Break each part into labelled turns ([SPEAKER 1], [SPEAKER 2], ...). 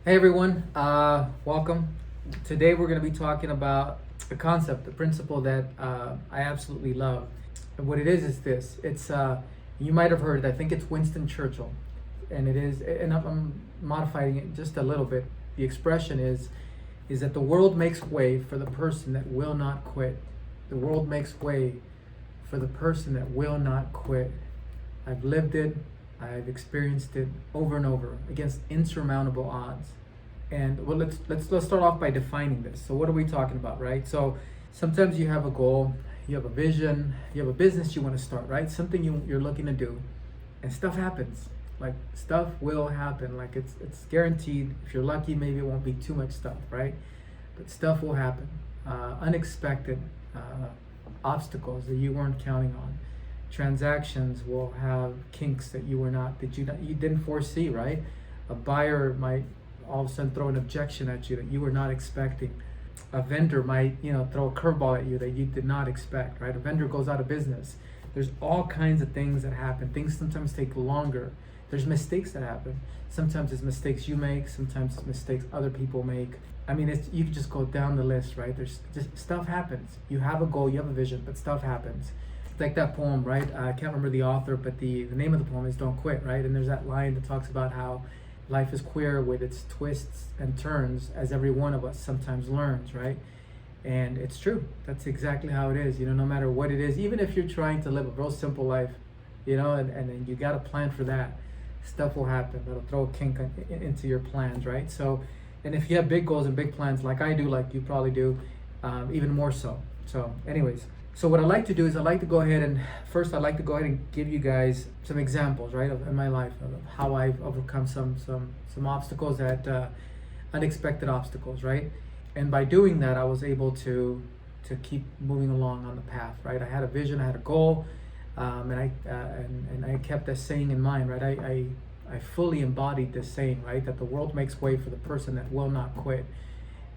[SPEAKER 1] Hey everyone, welcome. Today we're going to be talking about the concept, the principle that I absolutely love. And what it is this. You might have heard it, I think it's Winston Churchill. And it is, and I'm modifying it just a little bit. The expression is that the world makes way for the person that will not quit. The world makes way for the person that will not quit. I've lived it, I've experienced it over and over against insurmountable odds. And well, let's start off by defining this. So what are we talking about, right? So sometimes you have a goal, you have a vision, you have a business you want to start, right? Something you're looking to do, and stuff happens. Like stuff will happen. Like it's guaranteed. If you're lucky, maybe it won't be too much stuff, right? But stuff will happen. Unexpected obstacles that you weren't counting on. Transactions will have kinks that you didn't foresee, right? A buyer might all of a sudden throw an objection at you that you were not expecting. A vendor might, throw a curveball at you that you did not expect, right? A vendor goes out of business. There's all kinds of things that happen. Things sometimes take longer. There's mistakes that happen. Sometimes it's mistakes you make, sometimes it's mistakes other people make. I mean, you can just go down the list, right? There's just stuff happens. You have a goal, you have a vision, but stuff happens. It's like that poem, right? I can't remember the author, but the name of the poem is Don't Quit, right? And there's that line that talks about how life is queer with its twists and turns, as every one of us sometimes learns, right? And it's true. That's exactly how it is. No matter what it is, even if you're trying to live a real simple life, and you got a plan for that, stuff will happen that'll throw a kink into your plans, right? So, and if you have big goals and big plans, like I do, like you probably do, even more so. So, anyways, so what I like to do is I like to go ahead and first I like to go ahead and give you guys some examples, right, in my life of how I've overcome some obstacles that unexpected obstacles, right? And by doing that, I was able to keep moving along on the path, right? I had a vision, I had a goal, and I kept that saying in mind, right? I fully embodied this saying, right, that the world makes way for the person that will not quit,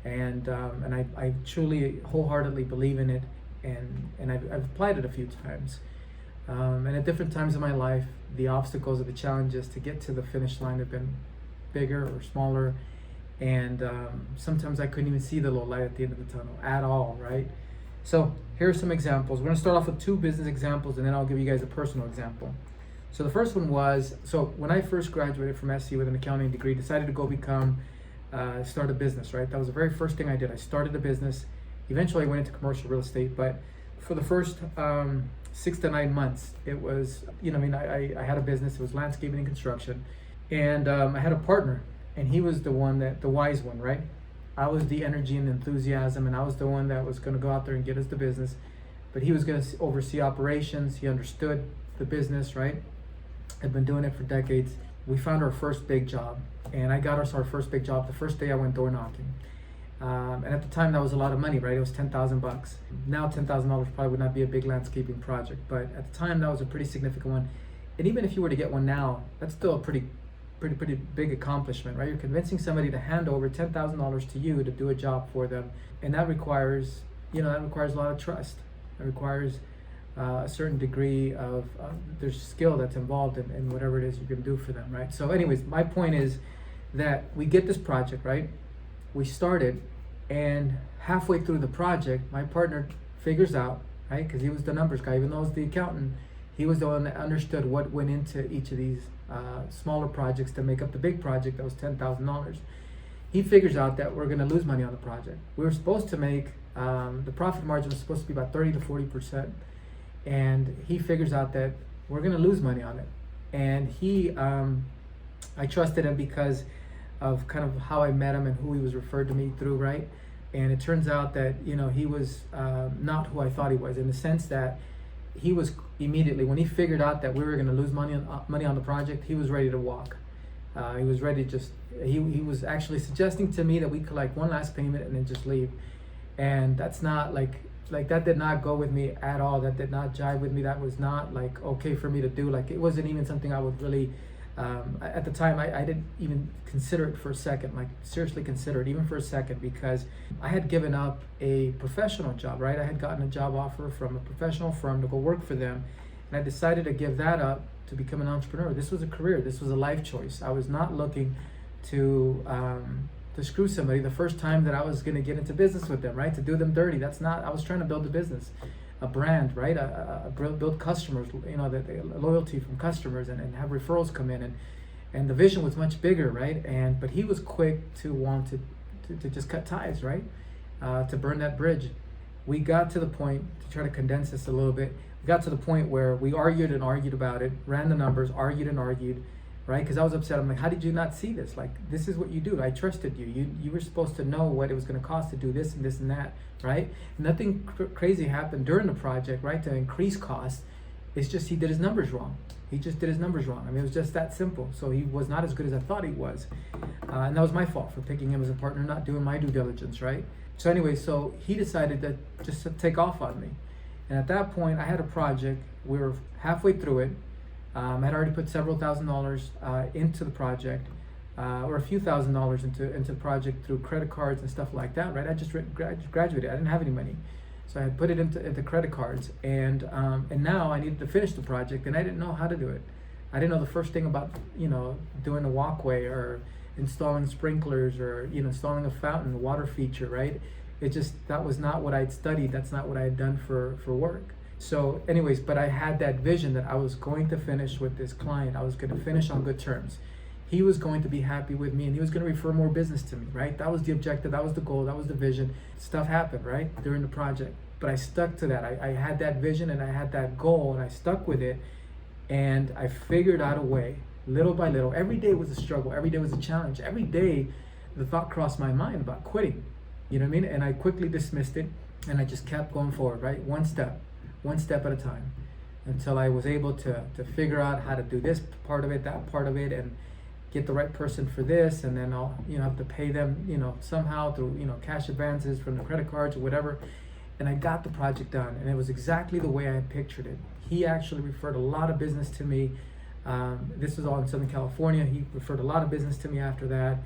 [SPEAKER 1] and I truly wholeheartedly believe in it, and I've applied it a few times, and at different times in my life, the obstacles or the challenges to get to the finish line have been bigger or smaller, and sometimes I couldn't even see the little light at the end of the tunnel at all, right? So here are some examples. We're going to start off with two business examples, and then I'll give you guys a personal example. So the first one was, so when I first graduated from SC with an accounting degree, decided to go start a business, right? That was the very first thing I did. I started a business. Eventually I went into commercial real estate, but for the first 6 to 9 months, it was, I had a business. It was landscaping and construction, and I had a partner, and he was the wise one, right? I was the energy and enthusiasm, and I was the one that was going to go out there and get us the business, but he was going to oversee operations. He understood the business, right? Had been doing it for decades. We found our first big job, and I got us our first big job the first day I went door knocking. And at the time, that was a lot of money, right? It was $10,000. Now, $10,000 probably would not be a big landscaping project, but at the time, that was a pretty significant one. And even if you were to get one now, that's still a pretty big accomplishment, right? You're convincing somebody to hand over $10,000 to you to do a job for them, and that requires a lot of trust. It requires a certain degree of there's skill that's involved in whatever it is you're going to do for them, right? So, anyways, my point is that we get this project, right? We started, and halfway through the project, my partner figures out, right, because he was the numbers guy, even though I was the accountant, he was the one that understood what went into each of these smaller projects to make up the big project that was $10,000. He figures out that we're going to lose money on the project. We were supposed to make, the profit margin was supposed to be about 30 to 40%, and he figures out that we're going to lose money on it. And I trusted him because of kind of how I met him and who he was referred to me through, right? And it turns out that, he was not who I thought he was, in the sense that he was immediately, when he figured out that we were going to lose money on the project, he was ready to walk. He was ready to just, he was actually suggesting to me that we collect one last payment and then just leave. And that's not like that did not go with me at all. That did not jive with me. That was not like okay for me to do. Like, it wasn't even something I would really, at the time, I didn't even consider it for a second, like seriously consider it even for a second, because I had given up a professional job, right? I had gotten a job offer from a professional firm to go work for them, and I decided to give that up to become an entrepreneur. This was a career, this was a life choice. I was not looking to screw somebody the first time that I was going to get into business with them, right? To do them dirty. That's not. I was trying to build a business, a brand, right? Build customers, the loyalty from customers, and have referrals come in, and the vision was much bigger, right? But he was quick to want to just cut ties, right? To burn that bridge. We got to the point, to try to condense this a little bit, we got to the point where we argued and argued about it, ran the numbers, argued and argued, right? Because I was upset. I'm like, how did you not see this? Like, this is what you do. I trusted you. You were supposed to know what it was going to cost to do this and this and that, right? Nothing crazy happened during the project, right? To increase costs. It's just he did his numbers wrong. He just did his numbers wrong. I mean, it was just that simple. So he was not as good as I thought he was. And that was my fault for picking him as a partner, not doing my due diligence, right? So anyway, so he decided to just take off on me. And at that point, I had a project. We were halfway through it. I had already put several $1,000s into the project, or a few $1,000s into the project through credit cards and stuff like that, right? I just graduated. I didn't have any money. So I had put it into credit cards, and now I needed to finish the project, and I didn't know how to do it. I didn't know the first thing about, doing a walkway or installing sprinklers or, installing a fountain, water feature, right? That was not what I'd studied. That's not what I had done for work. So anyways, but I had that vision that I was going to finish with this client. I was going to finish on good terms. He was going to be happy with me, and he was going to refer more business to me, right? That was the objective. That was the goal. That was the vision. Stuff happened, right, during the project. But I stuck to that. I had that vision and I had that goal, and I stuck with it. And I figured out a way, little by little. Every day was a struggle. Every day was a challenge. Every day, the thought crossed my mind about quitting. You know what I mean? And I quickly dismissed it, and I just kept going forward, right? One step at a time, until I was able to figure out how to do this part of it, that part of it, and get the right person for this, and then I'll have to pay them somehow through cash advances from the credit cards or whatever. And I got the project done, and it was exactly the way I had pictured it. He actually referred a lot of business to me. This was all in Southern California. He referred a lot of business to me after that,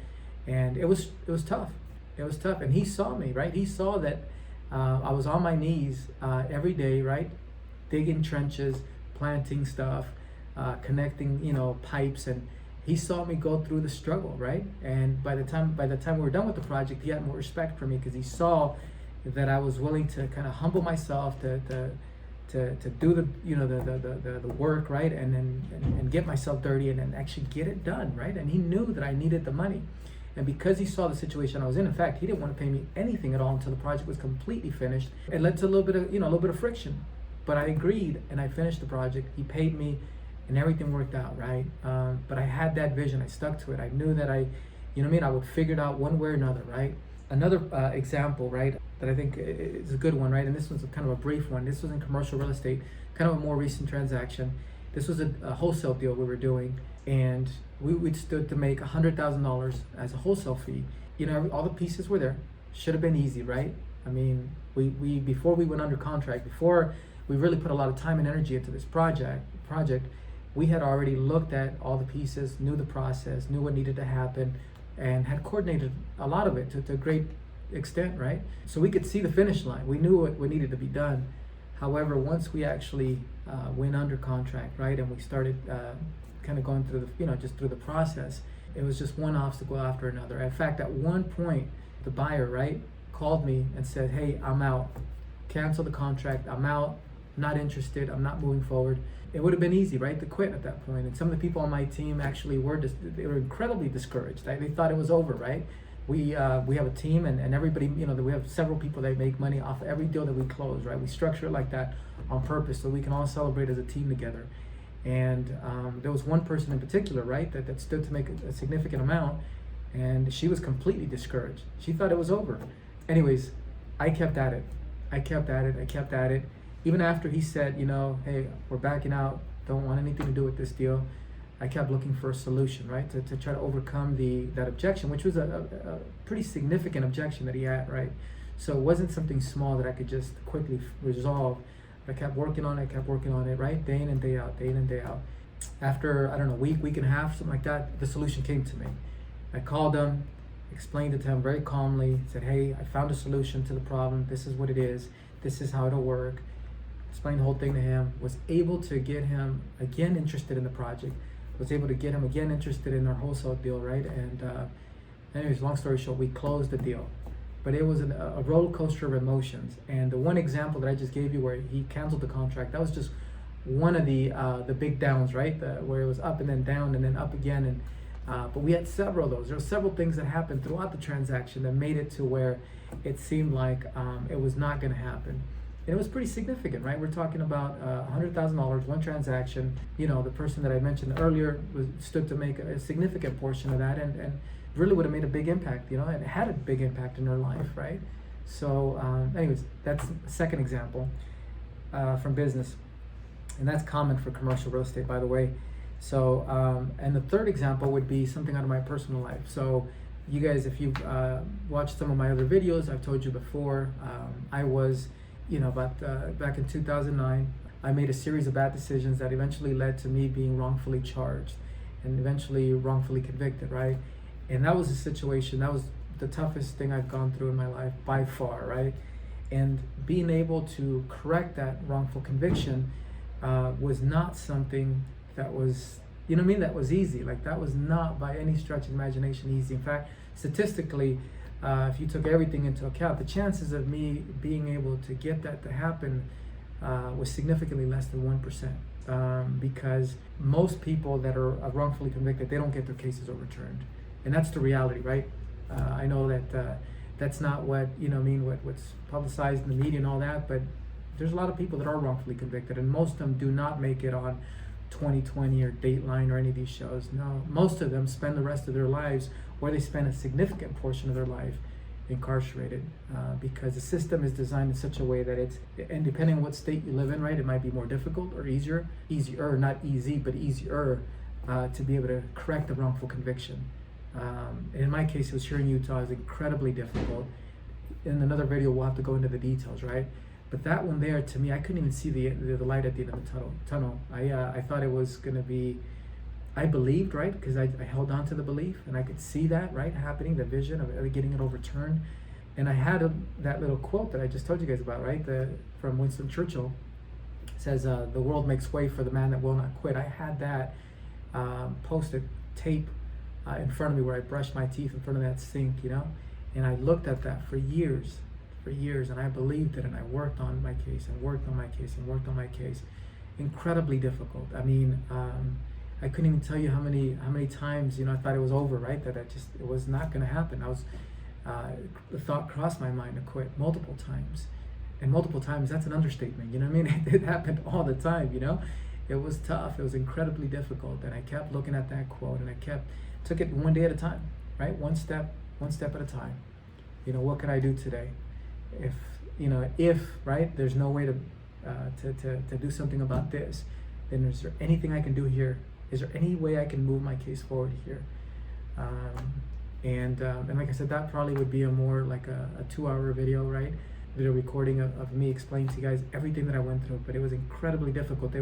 [SPEAKER 1] and it was tough. It was tough, and he saw me, right? He saw that I was on my knees every day, right? Digging trenches, planting stuff, connecting, pipes, and he saw me go through the struggle, right? And by the time we were done with the project, he had more respect for me because he saw that I was willing to kind of humble myself to do the work, right? And get myself dirty and actually get it done, right? And he knew that I needed the money. And because he saw the situation I was in fact, he didn't want to pay me anything at all until the project was completely finished. It led to a little bit of friction, but I agreed and I finished the project. He paid me, and everything worked out, right? But I had that vision. I stuck to it. I knew that I would figure it out one way or another, right? Another example, right, that I think is a good one, right? And this one's kind of a brief one. This was in commercial real estate, kind of a more recent transaction. This was a wholesale deal we were doing, and we stood to make $100,000 as a wholesale fee. All the pieces were there. Should have been easy, right? I mean, we before we went under contract, before we really put a lot of time and energy into this project, we had already looked at all the pieces, knew the process, knew what needed to happen, and had coordinated a lot of it to a great extent, right? So we could see the finish line. We knew what needed to be done. However, once we actually went under contract, right, and we started kind of going through through the process, it was just one obstacle after another. In fact, at one point, the buyer, right, called me and said, "Hey, I'm out. Cancel the contract. I'm out. Not interested. I'm not moving forward." It would have been easy, right, to quit at that point. And some of the people on my team actually they were incredibly discouraged. They thought it was over, right? We have a team, and everybody, we have several people that make money off every deal that we close, right? We structure it like that on purpose so we can all celebrate as a team together. And there was one person in particular, right, that stood to make a significant amount, and she was completely discouraged. She thought it was over. Anyways, I kept at it. Even after he said, "Hey, we're backing out, don't want anything to do with this deal," I kept looking for a solution, right, to try to overcome that objection, which was a pretty significant objection that he had, right? So it wasn't something small that I could just quickly resolve. I kept working on it, right, day in and day out. After, I don't know, week and a half, something like that, the solution came to me. I called him, explained it to him very calmly, said, "Hey, I found a solution to the problem. This is what it is. This is how it'll work." Explained the whole thing to him, was able to get him again interested in the project, was able to get him again interested in our wholesale deal, right? And anyways, long story short, we closed the deal. But it was a roller coaster of emotions. And the one example that I just gave you where he canceled the contract, that was just one of the big downs, right? Where it was up and then down and then up again. And but we had several of those. There were several things that happened throughout the transaction that made it to where it seemed like it was not going to happen. And it was pretty significant, right? We're talking about $100,000, one transaction. You know, the person that I mentioned earlier stood to make a significant portion of that, and really would have made a big impact, you know, and it had a big impact in their life, right? So, anyways, that's a second example from business, and that's common for commercial real estate, by the way. So, and the third example would be something out of my personal life. So, you guys, if you've watched some of my other videos, I've told you before, I was, you know, back in 2009, I made a series of bad decisions that eventually led to me being wrongfully charged and eventually wrongfully convicted, right? And that was a situation, that was the toughest thing I've gone through in my life by far, right? And being able to correct that wrongful conviction was not something that was, you know what I mean, that was easy. Like, that was not by any stretch of imagination easy. In fact, statistically, if you took everything into account, the chances of me being able to get that to happen was significantly less than 1%. Because most people that are wrongfully convicted, they don't get their cases overturned. And that's the reality, right? I know that that's not what, you know what I mean, what's publicized in the media and all that, but there's a lot of people that are wrongfully convicted, and most of them do not make it on 2020 or Dateline or any of these shows. No, most of them spend the rest of their lives, or they spend a significant portion of their life incarcerated, because the system is designed in such a way that it's, and depending on what state you live in, right, it might be more difficult or easier, not easy, but easier to be able to correct the wrongful conviction. In my case, it was here in Utah. It was incredibly difficult. In another video, we'll have to go into the details, right? But that one there, to me, I couldn't even see the light at the end of the tunnel. I thought it was going to be, I believed, right? Because I held on to the belief, and I could see that, right, happening, the vision of getting it overturned. And I had that little quote that I just told you guys about, right? From Winston Churchill. It says, the world makes way for the man that will not quit. I had that post-it tape in front of me where I brushed my teeth in front of that sink, you know? And I looked at that for years, and I believed it, and I worked on my case, and worked on my case, and worked on my case. Incredibly difficult. I mean, I couldn't even tell you how many times, you know, I thought it was over, right? That it was not going to happen. The thought crossed my mind to quit multiple times. And multiple times, that's an understatement, you know what I mean? It happened all the time, you know? It was tough. It was incredibly difficult. And I kept looking at that quote, and took it one day at a time, right? One step at a time. You know, what can I do today? If right, there's no way to do something about this, then is there anything I can do here? Is there any way I can move my case forward here? And like I said, that probably would be a more like a 2-hour video, right? Video recording of me explaining to you guys everything that I went through. But it was incredibly difficult.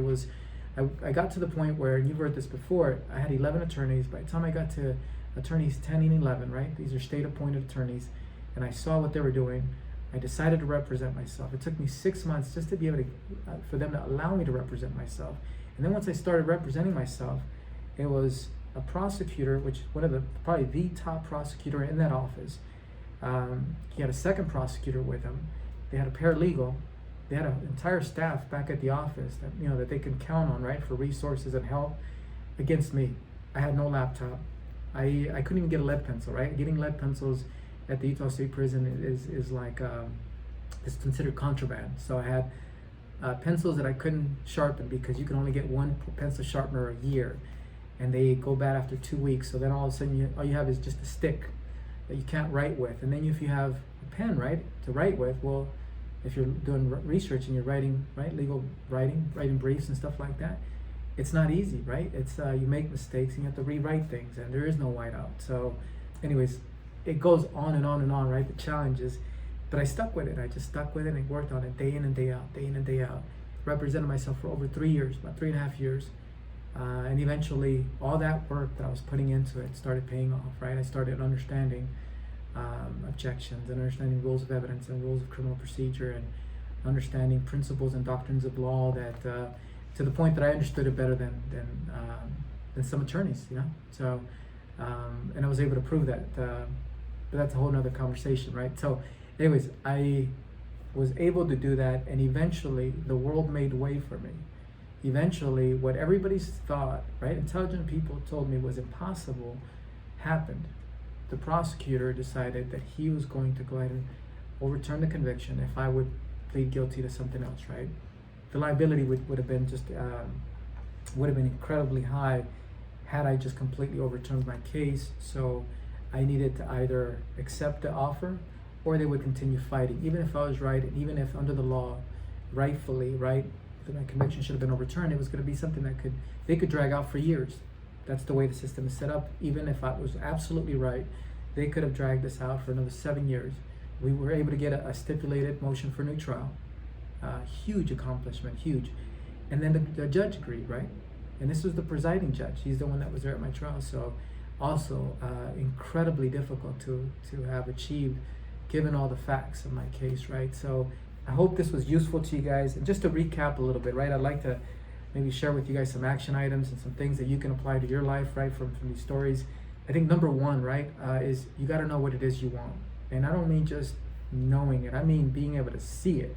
[SPEAKER 1] I got to the point where, and you've heard this before, I had 11 attorneys. By the time I got to attorneys 10 and 11, right? These are state-appointed attorneys, and I saw what they were doing. I decided to represent myself. It took me 6 months just to be able to, for them to allow me to represent myself. And then once I started representing myself, it was a prosecutor, which probably the top prosecutor in that office. He had a second prosecutor with him. They had a paralegal. They had an entire staff back at the office that they could count on, right, for resources and help against me. I had no laptop. I couldn't even get a lead pencil, right? Getting lead pencils at the Utah State Prison is like it's considered contraband. So I had pencils that I couldn't sharpen because you can only get one pencil sharpener a year, and they go bad after 2 weeks. So then all of a sudden all you have is just a stick that you can't write with. And then if you have a pen, right, to write with, well, if you're doing research and you're writing, right, legal writing briefs and stuff like that, it's not easy, right? It's you make mistakes and you have to rewrite things, and there is no whiteout. So anyways, it goes on and on and on, right? The challenges, but I stuck with it. I just stuck with it and worked on it day in and day out. Represented myself for over 3 years, about 3.5 years. And eventually all that work that I was putting into it started paying off, right? I started understanding objections and understanding rules of evidence and rules of criminal procedure, and understanding principles and doctrines of law that to the point that I understood it better than than some attorneys, you know. So, and I was able to prove that. But that's a whole nother conversation, right? So, anyways, I was able to do that, and eventually the world made way for me. Eventually, what everybody's thought, right, intelligent people told me was impossible, happened. The prosecutor decided that he was going to go ahead and overturn the conviction if I would plead guilty to something else, right? The liability would have been just would have been incredibly high had I just completely overturned my case. So I needed to either accept the offer or they would continue fighting, even if I was right, and even if under the law, rightfully, right, that my conviction should have been overturned. It was going to be something that they could drag out for years. That's the way the system is set up. Even if I was absolutely right, they could have dragged this out for another 7 years. We were able to get a stipulated motion for new trial. Huge accomplishment, huge. And then the judge agreed, right? And this was the presiding judge. He's the one that was there at my trial. So also incredibly difficult to have achieved given all the facts of my case, right? So I hope this was useful to you guys. And just to recap a little bit, right? I'd like to maybe share with you guys some action items and some things that you can apply to your life, right, from these stories. I think number one, right, is you got to know what it is you want. And I don't mean just knowing it. I mean being able to see it.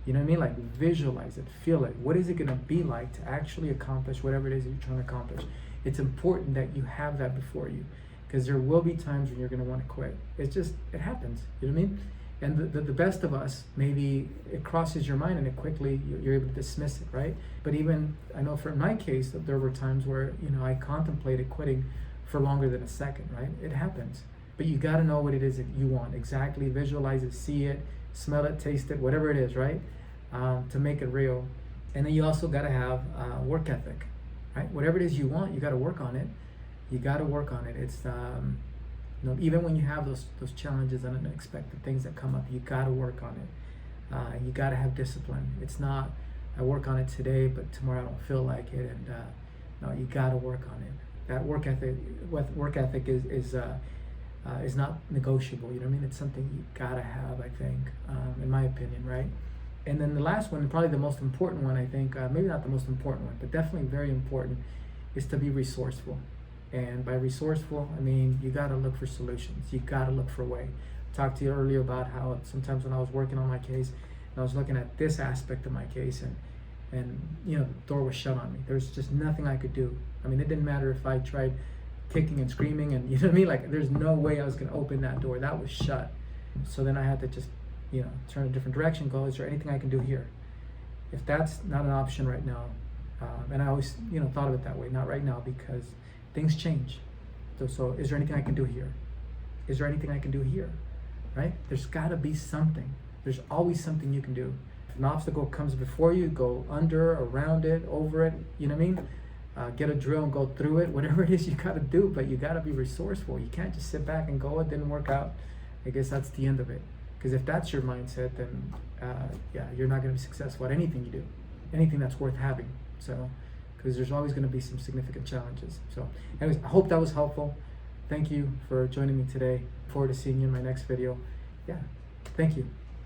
[SPEAKER 1] You know what I mean? Like visualize it, feel it. What is it going to be like to actually accomplish whatever it is that you're trying to accomplish? It's important that you have that before you, because there will be times when you're going to want to quit. It's just, it happens. You know what I mean? And the best of us, maybe it crosses your mind and it quickly, you're able to dismiss it, right? But even, I know for my case, there were times where, you know, I contemplated quitting for longer than a second, right? It happens. But you got to know what it is that you want. Exactly, visualize it, see it, smell it, taste it, whatever it is, right? To make it real. And then you also got to have work ethic, right? Whatever it is you want, you got to work on it. You got to work on it. It's, you know, even when you have those challenges and unexpected things that come up, you got to work on it. You got to have discipline. It's not, I work on it today, but tomorrow I don't feel like it. And no, you got to work on it. That work ethic is not negotiable. You know what I mean? It's something you gotta have, I think, in my opinion, right? And then the last one, probably the most important one, I think, maybe not the most important one, but definitely very important, is to be resourceful. And by resourceful, I mean you gotta look for solutions. You gotta look for a way. I talked to you earlier about how sometimes when I was working on my case, and I was looking at this aspect of my case, and you know, the door was shut on me. There's just nothing I could do. I mean, it didn't matter if I tried kicking and screaming, and you know what I mean? Like, there's no way I was gonna open that door. That was shut. So then I had to just, you know, turn a different direction, go, is there anything I can do here? If that's not an option right now, and I always, you know, thought of it that way, not right now, because things change. So is there anything I can do here? Is there anything I can do here? Right? There's gotta be something. There's always something you can do. If an obstacle comes before you, go under, around it, over it, you know what I mean? Get a drill and go through it, whatever it is you got to do, but you got to be resourceful. You can't just sit back and go, it didn't work out. I guess that's the end of it. Because if that's your mindset, then yeah, you're not going to be successful at anything you do, anything that's worth having. So, because there's always going to be some significant challenges. So anyways, I hope that was helpful. Thank you for joining me today. Look forward to seeing you in my next video. Yeah, thank you.